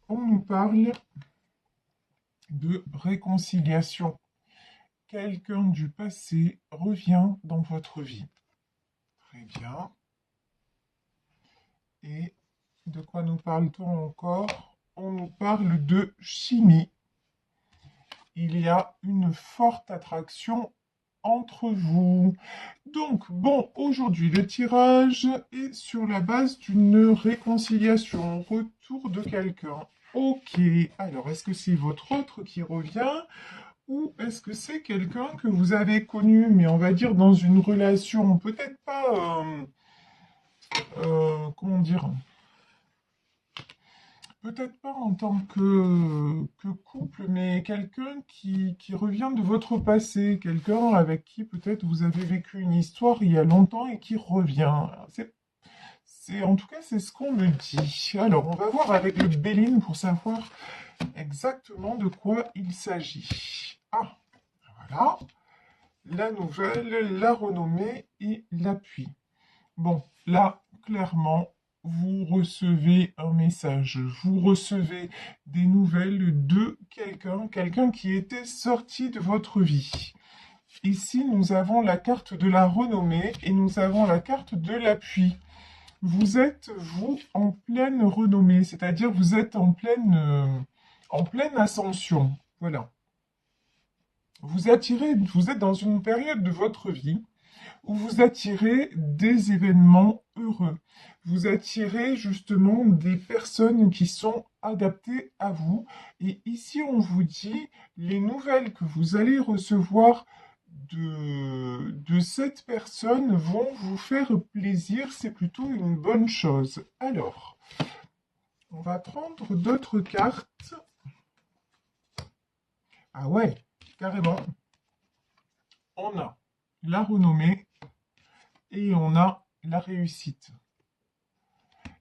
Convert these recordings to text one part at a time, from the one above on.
on nous parle de réconciliation. Quelqu'un du passé revient dans votre vie. Très bien. Et de quoi nous parle-t-on encore? On nous parle de chimie. Il y a une forte attraction entre vous. Donc, bon, aujourd'hui, le tirage est sur la base d'une réconciliation, retour de quelqu'un. Ok, alors est-ce que c'est votre autre qui revient ou est-ce que c'est quelqu'un que vous avez connu, mais on va dire dans une relation, peut-être pas, comment dire, peut-être pas en tant que couple, mais quelqu'un qui revient de votre passé, quelqu'un avec qui peut-être vous avez vécu une histoire il y a longtemps et qui revient. En tout cas, c'est ce qu'on me dit. Alors, on va voir avec le Béline pour savoir exactement de quoi il s'agit. Ah, voilà. La nouvelle, la renommée et l'appui. Bon, là, clairement, vous recevez un message, vous recevez des nouvelles de quelqu'un, quelqu'un qui était sorti de votre vie. Ici, nous avons la carte de la renommée et nous avons la carte de l'appui. Vous êtes, vous, en pleine renommée, c'est-à-dire vous êtes en pleine ascension. Voilà. Vous êtes dans une période de votre vie où vous attirez des événements heureux. Vous attirez justement des personnes qui sont adaptées à vous. Et ici, on vous dit les nouvelles que vous allez recevoir de cette personne vont vous faire plaisir. C'est plutôt une bonne chose. Alors, on va prendre d'autres cartes. Ah ouais, carrément. On a la renommée et on a la réussite.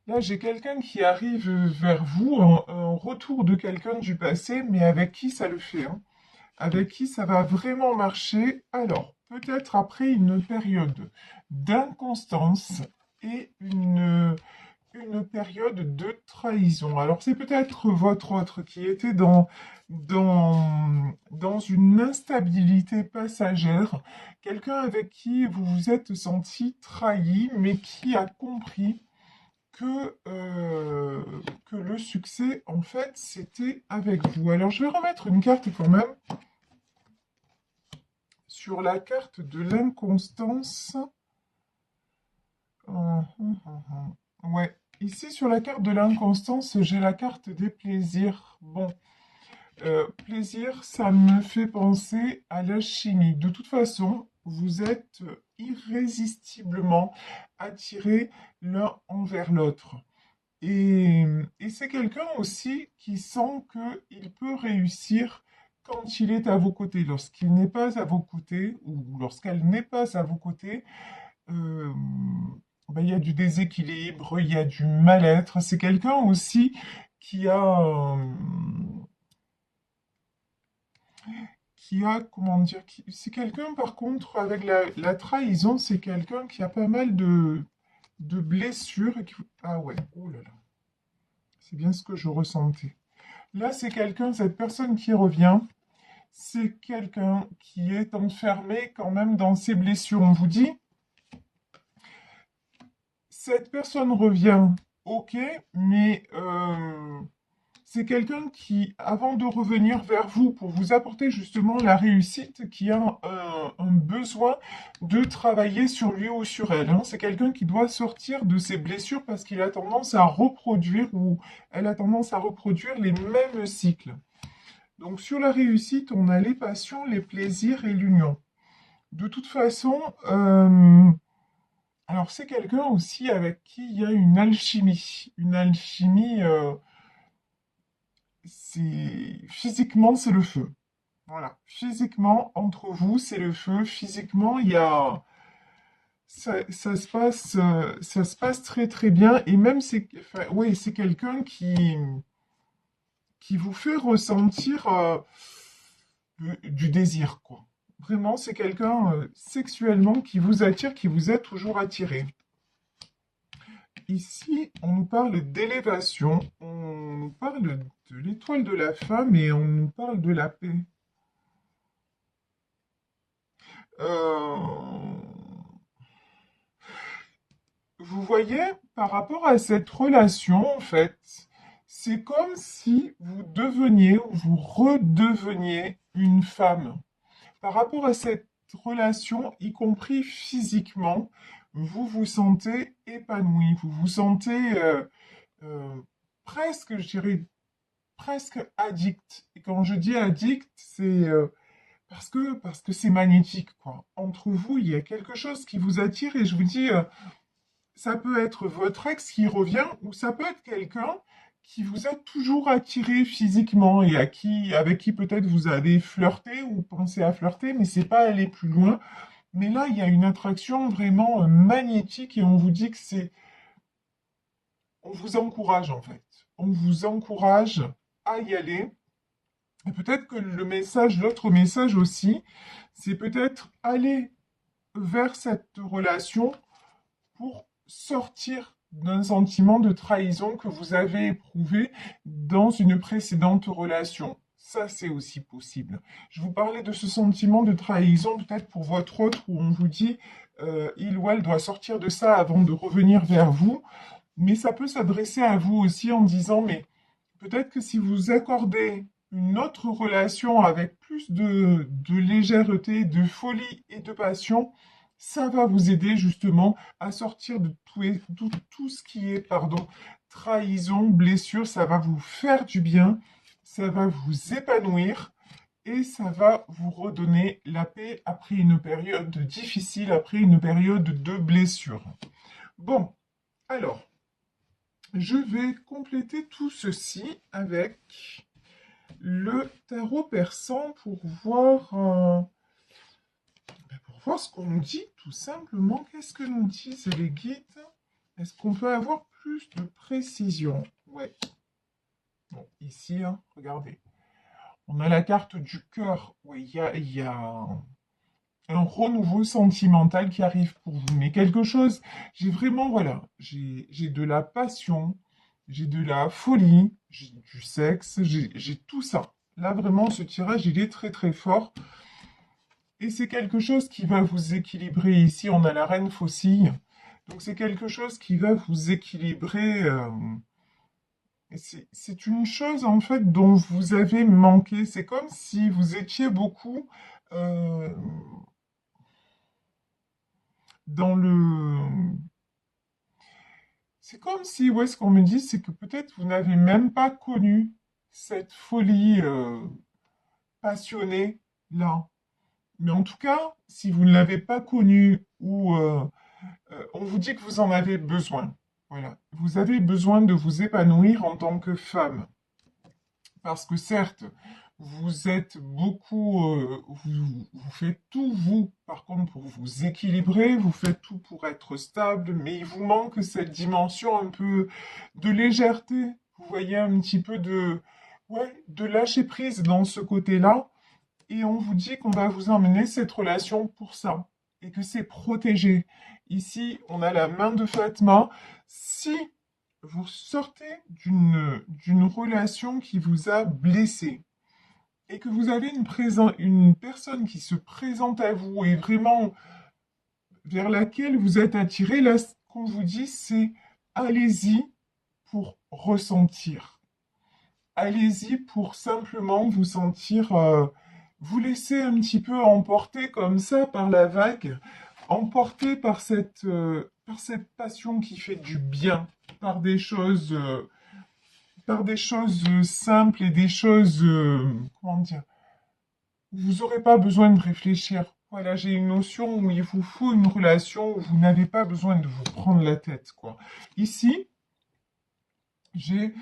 Là, j'ai quelqu'un qui arrive vers vous, un retour de quelqu'un du passé, mais avec qui ça le fait, hein. Avec qui ça va vraiment marcher. Alors, peut-être après une période d'inconstance et une période de trahison. Alors, c'est peut-être votre autre qui était dans une instabilité passagère, quelqu'un avec qui vous vous êtes senti trahi, mais qui a compris que le succès, en fait, c'était avec vous. Alors, je vais remettre une carte quand même sur la carte de l'inconstance. Ouais, ici, sur la carte de l'inconstance, j'ai la carte des plaisirs. Bon, plaisir, ça me fait penser à la chimie. De toute façon, vous êtes irrésistiblement attirés l'un envers l'autre. Et, et c'est quelqu'un aussi qui sent qu'il peut réussir quand il est à vos côtés. Lorsqu'il n'est pas à vos côtés, ou lorsqu'elle n'est pas à vos côtés, euh, ben, il y a du déséquilibre, il y a du mal-être. C'est quelqu'un aussi qui a, comment dire, c'est quelqu'un par contre, avec la trahison, c'est quelqu'un qui a pas mal de blessures. Ah ouais, oh là là, c'est bien ce que je ressentais. Là, c'est quelqu'un, cette personne qui revient, c'est quelqu'un qui est enfermé quand même dans ses blessures. On vous dit, cette personne revient, ok, mais c'est quelqu'un qui, avant de revenir vers vous pour vous apporter justement la réussite, qui a un besoin de travailler sur lui ou sur elle, hein. C'est quelqu'un qui doit sortir de ses blessures parce qu'il a tendance à reproduire ou elle a tendance à reproduire les mêmes cycles. Donc sur la réussite, on a les passions, les plaisirs et l'union. De toute façon, alors c'est quelqu'un aussi avec qui il y a une alchimie. Une alchimie, physiquement, c'est le feu. Voilà. Physiquement, entre vous, c'est le feu. Physiquement, il y a... ça se passe très très bien. Et même, enfin, oui, c'est quelqu'un qui vous fait ressentir du désir, quoi. Vraiment, c'est quelqu'un sexuellement qui vous attire, qui vous a toujours attiré. Ici, on nous parle d'élévation, on nous parle de l'étoile de la femme et on nous parle de la paix. Euh, Vous voyez, par rapport à cette relation, en fait, c'est comme si vous deveniez ou vous redeveniez une femme. Par rapport à cette relation, y compris physiquement, vous vous sentez épanoui, vous vous sentez euh, presque, je dirais, presque addict. Et quand je dis addict, c'est parce que c'est magnétique, quoi. Entre vous, il y a quelque chose qui vous attire et je vous dis, ça peut être votre ex qui revient ou ça peut être quelqu'un qui vous a toujours attiré physiquement et avec qui peut-être vous avez flirté ou pensé à flirter, mais c'est pas aller plus loin. Mais là, il y a une attraction vraiment magnétique et on vous dit que on vous encourage en fait. On vous encourage à y aller. Et peut-être que l'autre message aussi, c'est peut-être aller vers cette relation pour sortir d'un sentiment de trahison que vous avez éprouvé dans une précédente relation. Ça, c'est aussi possible. Je vous parlais de ce sentiment de trahison, peut-être pour votre autre, où on vous dit, il ou elle doit sortir de ça avant de revenir vers vous. Mais ça peut s'adresser à vous aussi en disant, mais peut-être que si vous accordez une autre relation avec plus de légèreté, de folie et de passion, ça va vous aider justement à sortir de tout ce qui est, pardon, trahison, blessure, ça va vous faire du bien, ça va vous épanouir et ça va vous redonner la paix après une période difficile, après une période de blessure. Bon, alors, je vais compléter tout ceci avec le tarot persan pour voir ce qu'on nous dit, tout simplement. Qu'est-ce que nous disent les guides? Est-ce qu'on peut avoir plus de précision? Ouais. Bon, ici, hein, regardez. On a la carte du cœur. Oui, il y a un renouveau sentimental qui arrive pour vous. Mais quelque chose, j'ai vraiment, voilà, j'ai de la passion, j'ai de la folie, j'ai du sexe, j'ai tout ça. Là, vraiment, ce tirage, il est très très fort. Et c'est quelque chose qui va vous équilibrer. Ici, on a la reine faucille. Donc, c'est quelque chose qui va vous équilibrer. C'est une chose, en fait, dont vous avez manqué. C'est comme si vous étiez beaucoup euh, dans le... C'est comme si, ouais, ce qu'on me dit, c'est que peut-être vous n'avez même pas connu cette folie passionnée là. Mais en tout cas, si vous ne l'avez pas connue ou on vous dit que vous en avez besoin. Voilà. Vous avez besoin de vous épanouir en tant que femme. Parce que certes, vous êtes beaucoup, vous faites tout, vous, par contre, pour vous équilibrer, vous faites tout pour être stable, mais il vous manque cette dimension un peu de légèreté. Vous voyez un petit peu ouais, de lâcher prise dans ce côté-là. Et on vous dit qu'on va vous emmener cette relation pour ça. Et que c'est protégé. Ici, on a la main de Fatma. Si vous sortez d'une relation qui vous a blessé et que vous avez une personne qui se présente à vous et vraiment vers laquelle vous êtes attiré, là, ce qu'on vous dit, c'est allez-y pour ressentir. Allez-y pour simplement vous sentir, vous laisser un petit peu emporter comme ça par la vague, emporté par cette passion qui fait du bien, par des choses simples et des choses, comment dire, vous n'aurez pas besoin de réfléchir. Voilà, j'ai une notion où il vous faut une relation où vous n'avez pas besoin de vous prendre la tête, quoi. Ici, j'ai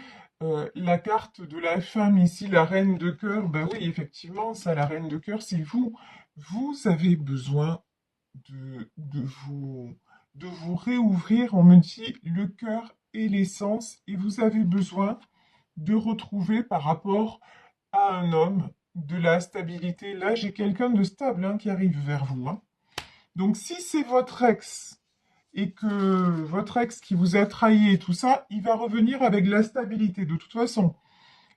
la carte de la femme ici, la reine de cœur. Ben oui, effectivement, ça, la reine de cœur, c'est vous. Vous avez besoin de vous réouvrir. On me dit le cœur et l'essence, et vous avez besoin de retrouver par rapport à un homme de la stabilité. Là, j'ai quelqu'un de stable hein, qui arrive vers vous. Hein. Donc, si c'est votre ex et que votre ex qui vous a trahi et tout ça, il va revenir avec de la stabilité. De toute façon,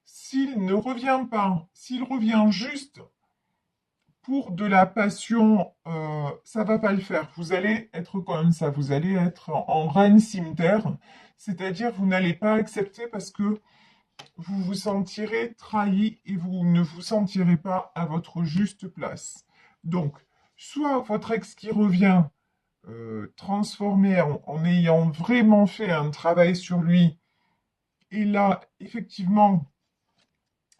s'il ne revient pas, s'il revient juste pour de la passion, ça va pas le faire. Vous allez être comme ça, vous allez être en reine cimeterre, c'est-à-dire vous n'allez pas accepter parce que vous vous sentirez trahi et vous ne vous sentirez pas à votre juste place. Donc, soit votre ex qui revient transformé en ayant vraiment fait un travail sur lui, et là, effectivement,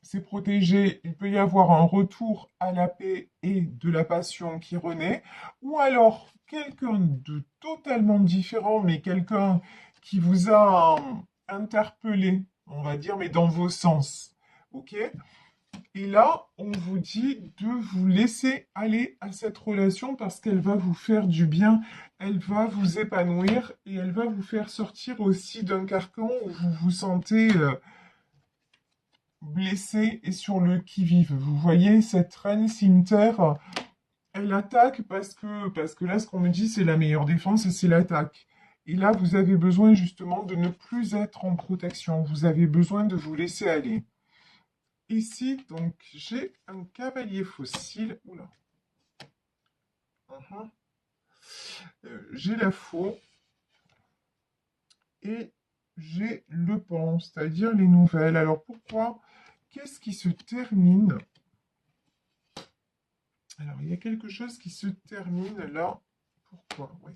c'est protégé, il peut y avoir un retour à la paix et de la passion qui renaît, ou alors quelqu'un de totalement différent, mais quelqu'un qui vous a interpellé, on va dire, mais dans vos sens. Ok? Et là, on vous dit de vous laisser aller à cette relation parce qu'elle va vous faire du bien, elle va vous épanouir et elle va vous faire sortir aussi d'un carcan où vous vous sentez blessé et sur le qui-vive. Vous voyez, cette reine cimeterre, elle attaque parce que là, ce qu'on me dit, c'est la meilleure défense, c'est l'attaque. Et là, vous avez besoin justement de ne plus être en protection. Vous avez besoin de vous laisser aller. Ici, donc, j'ai un cavalier fossile. Oula. Mhm. J'ai la faux et j'ai le pont, c'est-à-dire les nouvelles. Alors pourquoi? Qu'est-ce qui se termine? Alors, il y a quelque chose qui se termine là. Pourquoi? Oui.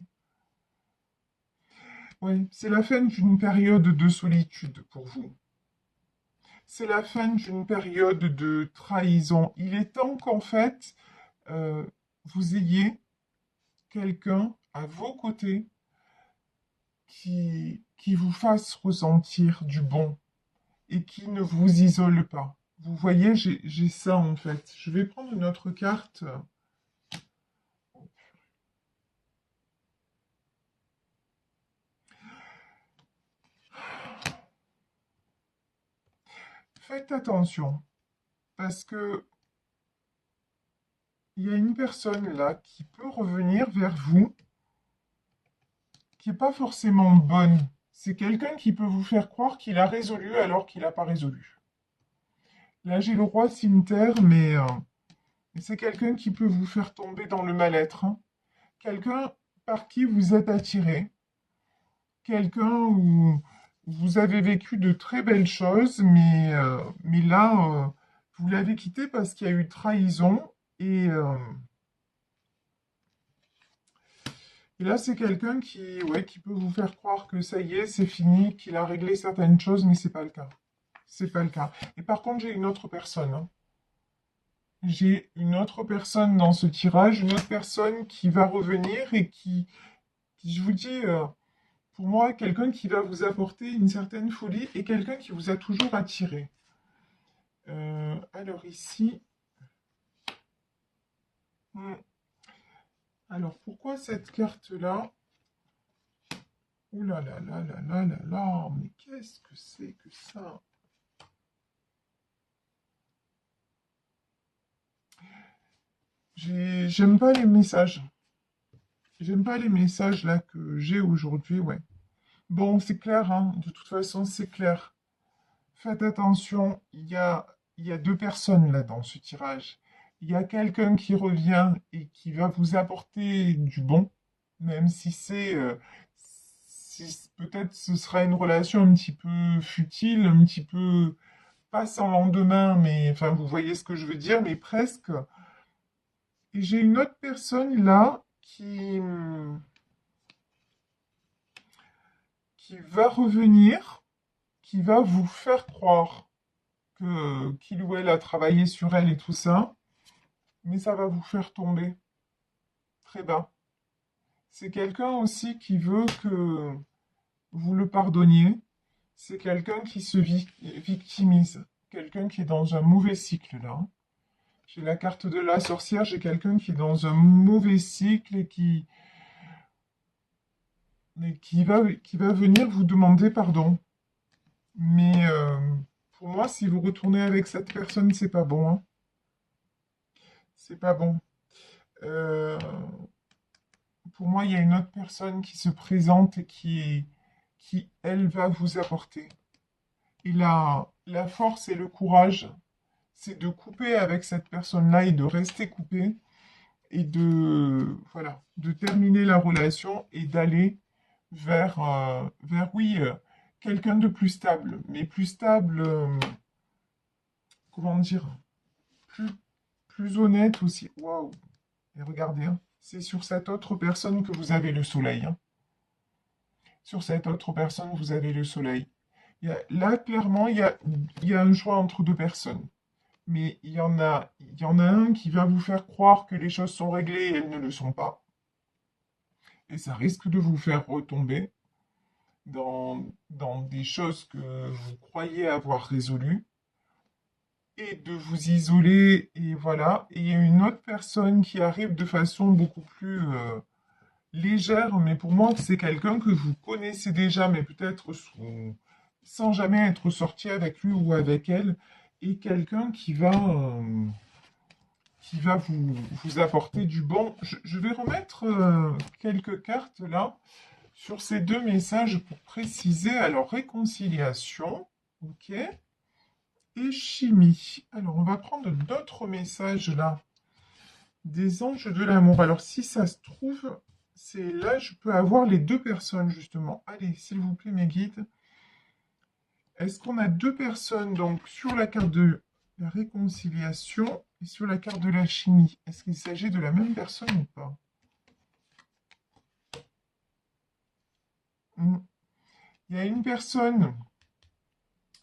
Oui, c'est la fin d'une période de solitude pour vous. C'est la fin d'une période de trahison. Il est temps qu'en fait, euh, vous ayez quelqu'un à vos côtés qui vous fasse ressentir du bon et qui ne vous isole pas. Vous voyez, j'ai ça en fait. Je vais prendre une autre carte. Faites attention parce que il y a une personne là qui peut revenir vers vous qui n'est pas forcément bonne. C'est quelqu'un qui peut vous faire croire qu'il a résolu alors qu'il n'a pas résolu. Là, j'ai le roi cimetière, mais c'est quelqu'un qui peut vous faire tomber dans le mal-être, hein. Quelqu'un par qui vous êtes attiré. Quelqu'un où vous avez vécu de très belles choses, mais là, vous l'avez quitté parce qu'il y a eu trahison. Et là, c'est quelqu'un ouais, qui peut vous faire croire que ça y est, c'est fini, qu'il a réglé certaines choses, mais c'est pas le cas. C'est pas le cas. Et par contre, j'ai une autre personne, hein. J'ai une autre personne dans ce tirage, une autre personne qui va revenir et qui je vous dis, pour moi, quelqu'un qui va vous apporter une certaine folie et quelqu'un qui vous a toujours attiré. Alors ici, hmm, alors pourquoi cette carte-là? Ouh là là là là là là là, mais qu'est-ce que c'est que ça? J'aime pas les messages. J'aime pas les messages là que j'ai aujourd'hui, ouais. Bon, c'est clair, hein. De toute façon, c'est clair. Faites attention, il y a deux personnes là dans ce tirage. Il y a quelqu'un qui revient et qui va vous apporter du bon, même si peut-être ce sera une relation un petit peu futile, un petit peu pas sans lendemain, mais enfin vous voyez ce que je veux dire, mais presque. Et j'ai une autre personne là qui va revenir, qui va vous faire croire que qu'il ou elle a travaillé sur elle et tout ça, mais ça va vous faire tomber très bas. C'est quelqu'un aussi qui veut que vous le pardonniez. C'est quelqu'un qui se victimise. Quelqu'un qui est dans un mauvais cycle là. J'ai la carte de la sorcière, j'ai quelqu'un qui est dans un mauvais cycle et qui va venir vous demander pardon. Mais pour moi, si vous retournez avec cette personne, c'est pas bon, hein. C'est pas bon. Euh, pour moi, il y a une autre personne qui se présente et qui, elle, va vous apporter. Et la force et le courage, c'est de couper avec cette personne-là et de rester coupé et voilà, de terminer la relation et d'aller vers oui, quelqu'un de plus stable, mais plus stable, comment dire, plus, plus honnête aussi. Waouh! Et regardez, hein, c'est sur cette autre personne que vous avez le soleil, hein. Sur cette autre personne, vous avez le soleil. Là, clairement, il y a un choix entre deux personnes. Mais il y en a un qui va vous faire croire que les choses sont réglées et elles ne le sont pas. Et ça risque de vous faire retomber dans des choses que vous croyez avoir résolues et de vous isoler. Et voilà. Et il y a une autre personne qui arrive de façon beaucoup plus légère, mais pour moi, c'est quelqu'un que vous connaissez déjà, mais peut-être sans jamais être sorti avec lui ou avec elle, et quelqu'un qui va vous apporter du bon. Je vais remettre quelques cartes là sur ces deux messages pour préciser. Alors, réconciliation, ok, et chimie. Alors, on va prendre d'autres messages là. Des anges de l'amour. Alors, si ça se trouve, c'est là, je peux avoir les deux personnes, justement. Allez, s'il vous plaît, mes guides. Est-ce qu'on a deux personnes, donc, sur la carte de la réconciliation et sur la carte de la chimie? Est-ce qu'il s'agit de la même personne ou pas? Il y a une personne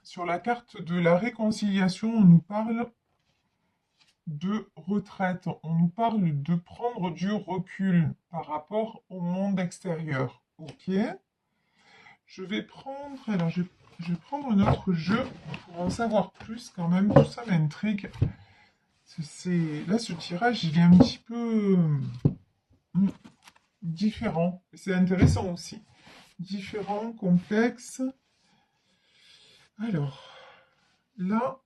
sur la carte de la réconciliation, on nous parle de retraite. On nous parle de prendre du recul par rapport au monde extérieur. Ok. Alors je vais prendre un autre jeu pour en savoir plus quand même. Tout ça m'intrigue. Là, ce tirage, il est un petit peu différent. C'est intéressant aussi. Différent, complexe. Alors, là,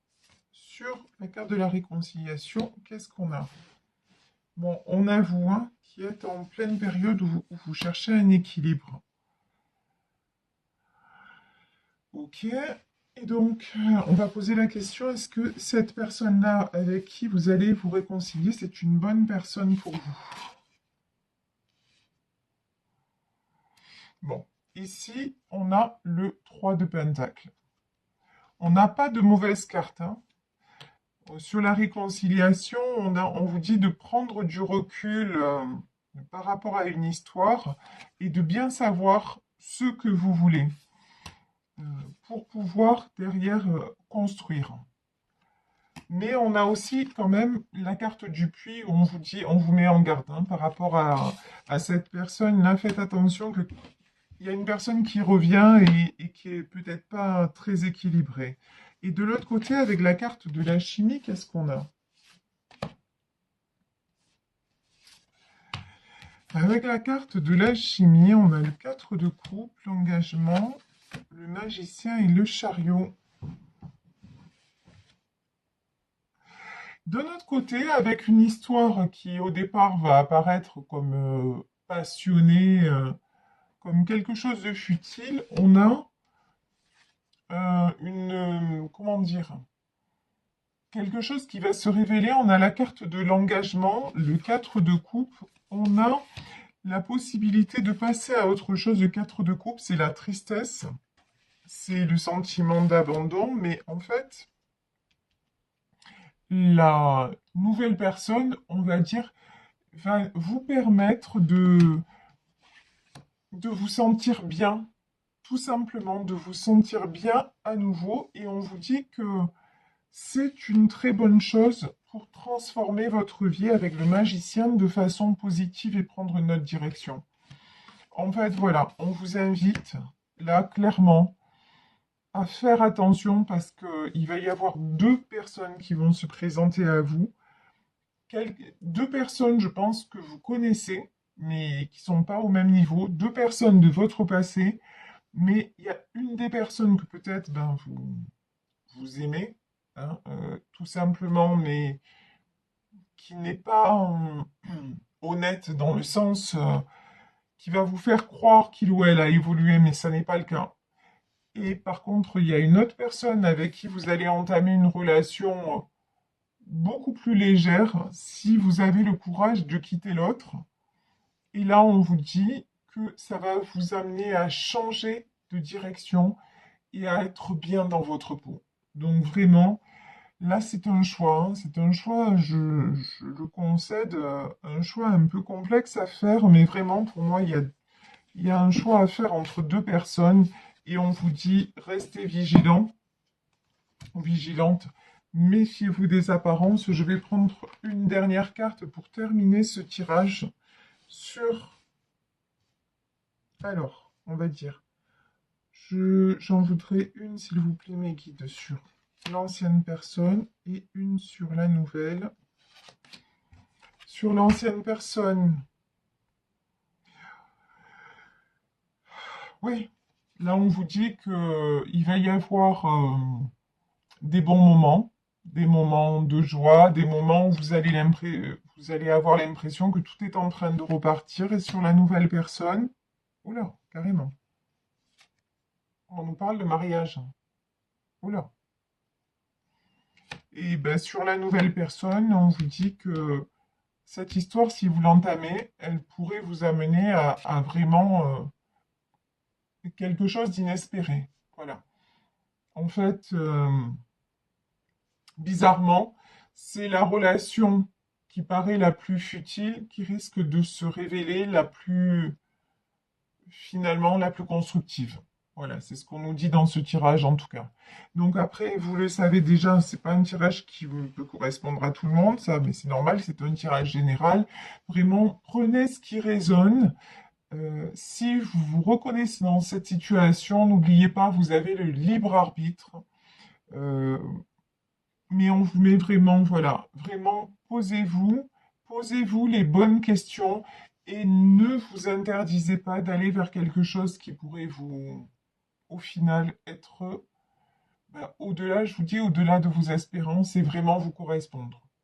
sur la carte de la réconciliation, qu'est-ce qu'on a? Bon, on a vous, hein, qui êtes en pleine période où vous cherchez un équilibre. Ok. Et donc, on va poser la question, est-ce que cette personne-là avec qui vous allez vous réconcilier, c'est une bonne personne pour vous? Bon, ici, on a le 3 de Pentacle. On n'a pas de mauvaise carte, hein. Sur la réconciliation, on vous dit de prendre du recul par rapport à une histoire et de bien savoir ce que vous voulez euh, pour pouvoir derrière construire. Mais on a aussi quand même la carte du puits où on vous dit, on vous met en garde hein, par rapport à cette personne-là. Faites attention qu'il y a une personne qui revient et qui est peut-être pas très équilibrée. Et de l'autre côté, avec la carte de la chimie, qu'est-ce qu'on a? Avec la carte de la chimie, on a le 4 de coupe, l'engagement, le magicien et le chariot. De notre côté, avec une histoire qui au départ va apparaître comme passionnée, comme quelque chose de futile, on a comment dire, quelque chose qui va se révéler. On a la carte de l'engagement, le 4 de coupe. On a la possibilité de passer à autre chose. Le 4 de coupe, c'est la tristesse, c'est le sentiment d'abandon, mais en fait, la nouvelle personne, on va dire, va vous permettre de vous sentir bien, tout simplement de vous sentir bien à nouveau. Et on vous dit que c'est une très bonne chose pour transformer votre vie avec le magicien de façon positive et prendre une autre direction. En fait, voilà, on vous invite là clairement à faire attention parce qu'il va y avoir deux personnes qui vont se présenter à vous. Deux personnes, je pense, que vous connaissez, mais qui ne sont pas au même niveau. Deux personnes de votre passé, mais il y a une des personnes que peut-être ben, vous aimez, hein, tout simplement, mais qui n'est pas honnête dans le sens qui va vous faire croire qu'il ou elle a évolué, mais ça n'est pas le cas. Et par contre, il y a une autre personne avec qui vous allez entamer une relation beaucoup plus légère si vous avez le courage de quitter l'autre. Et là, on vous dit que ça va vous amener à changer de direction et à être bien dans votre peau. Donc vraiment, là, c'est un choix, hein. C'est un choix, je le concède, un choix un peu complexe à faire, mais vraiment, pour moi, il y a un choix à faire entre deux personnes et on vous dit, restez vigilants ou vigilantes, méfiez-vous des apparences. Je vais prendre une dernière carte pour terminer ce tirage sur, alors, on va dire, j'en voudrais une, s'il vous plaît, mes guides, sur l'ancienne personne et une sur la nouvelle. Sur l'ancienne personne, oui, là on vous dit qu'il va y avoir des bons moments, des moments de joie, des moments où vous allez avoir l'impression que tout est en train de repartir. Et sur la nouvelle personne, oula, carrément, on nous parle de mariage. Oula. Et ben, sur la nouvelle personne, on vous dit que cette histoire, si vous l'entamez, elle pourrait vous amener à vraiment quelque chose d'inespéré. Voilà. En fait, bizarrement, c'est la relation qui paraît la plus futile qui risque de se révéler finalement, la plus constructive. Voilà, c'est ce qu'on nous dit dans ce tirage en tout cas. Donc après, vous le savez déjà, c'est pas un tirage qui peut correspondre à tout le monde, ça, mais c'est normal, c'est un tirage général. Vraiment, prenez ce qui résonne. Si vous vous reconnaissez dans cette situation, n'oubliez pas, vous avez le libre arbitre. Euh, mais on vous met vraiment, voilà, vraiment, posez-vous les bonnes questions et ne vous interdisez pas d'aller vers quelque chose qui pourrait vous, au final, être au-delà, je vous dis, au-delà de vos espérances et vraiment vous correspondre.